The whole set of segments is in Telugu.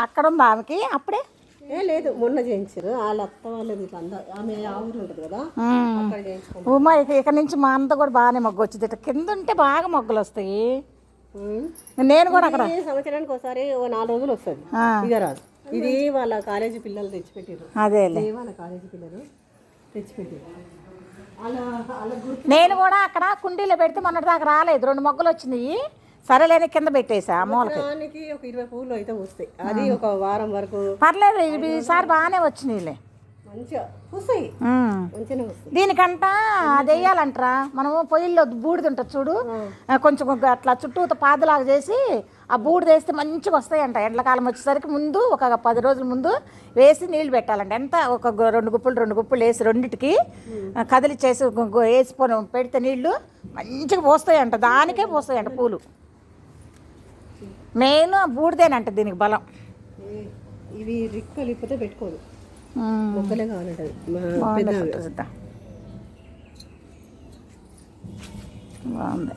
అక్కడ ఉంది ఆమెకి అప్పుడే లేదు మొన్న చేయించారు వాళ్ళ అత్త వాళ్ళది ఇట్లా ఆమె ఆ ఊరు ఉంటుంది కదా అక్కడ చేయించుకుంటారు. ఉమా ఇక నుంచి మా అంతా కూడా బాగానే మొగ్గు వచ్చింది. ఇట్లా కింద ఉంటే బాగా మొగ్గలు వస్తాయి. నేను కూడా అక్కడ సంవత్సరానికి ఒకసారి 4 రోజులు వస్తుంది, ఇక రాదు. ఇది వాళ్ళ కాలేజీ పిల్లలు తెచ్చిపెట్టారు. అదే వాళ్ళ కాలేజీ పిల్లలు తెచ్చిపెట్టారు. నేను కూడా అక్కడ కుండీలో పెడితే మొన్నటి దాకా రాలేదు, 2 మొగ్గలు వచ్చినాయి. సరేలేని కింద పెట్టేసా మూలకి. ఒక 20 పూలు అయితే వస్తాయి, అది ఒక వారం వరకు పర్లేదు. ఈసారి బాగానే వచ్చినాయిలే, మంచిగా వస్తాయి, మంచిగా వస్తాయి. దీనికంట అది వేయాలంటారా, మనము పొయ్యిల్లో బూడిద ఉంటుంది చూడు, కొంచెం అట్లా చుట్టూ పాదలాగా చేసి ఆ బూడిద వేస్తే మంచిగా వస్తాయంట. ఎండాకాలం వచ్చేసరికి ముందు ఒక 10 రోజుల ముందు వేసి నీళ్ళు పెట్టాలంట. ఎంత ఒక 2 గుప్పులు వేసి రెండింటికి కదిలిచ్చేసి వేసిపోయి పెడితే నీళ్ళు మంచిగా పోస్తాయంట. దానికే పోస్తాయంట పూలు. మెయిన్ బూడిదేనంట దీనికి బలం. ఇవి రిక్కలు ఇప్పుతే పెట్టుకోదు, మొక్కలే కావాలంటది. బాగుంది.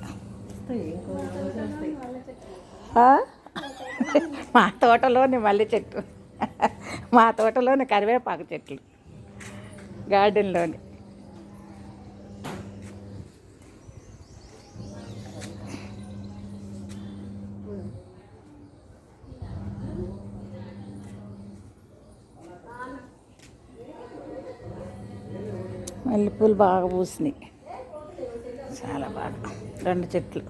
మా తోటలోని మల్లె చెట్టు, మా తోటలోని కరివేపాకు చెట్లు, గార్డెన్లోని. మల్లెపూలు బాగా పూసినాయి, చాలా బాగా. 2 చెట్లు.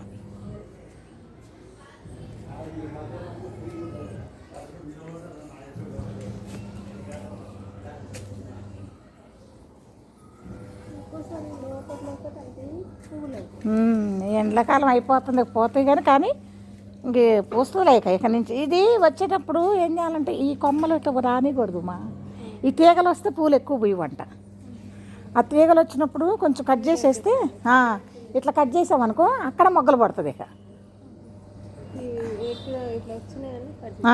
ఎండాకాలం అయిపోతుంది, పోతాయి కానీ ఇంక పూస్తలేక ఇక నుంచి. ఇది వచ్చేటప్పుడు ఏం చేయాలంటే ఈ కొమ్మలు ఇట్లా రానికూడదు. ఈ తీగలు వస్తే పూలు ఎక్కువ పోయివంట. ఆ తీగలు వచ్చినప్పుడు కొంచెం కట్ చేసేస్తే, ఇట్లా కట్ చేసామనుకో అక్కడ మొగ్గలు పడుతుంది. ఇక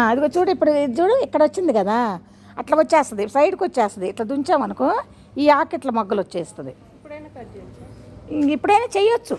అదిగో చూడు, ఇప్పుడు చూడు ఇక్కడ వచ్చింది కదా, అట్లా వచ్చేస్తుంది, సైడ్కి వచ్చేస్తుంది. ఇట్లా దుంచామనుకో ఈ ఆకు ఇట్లా మొగ్గలు వచ్చేస్తుంది. ఇప్పుడైనా చెయ్యొచ్చు.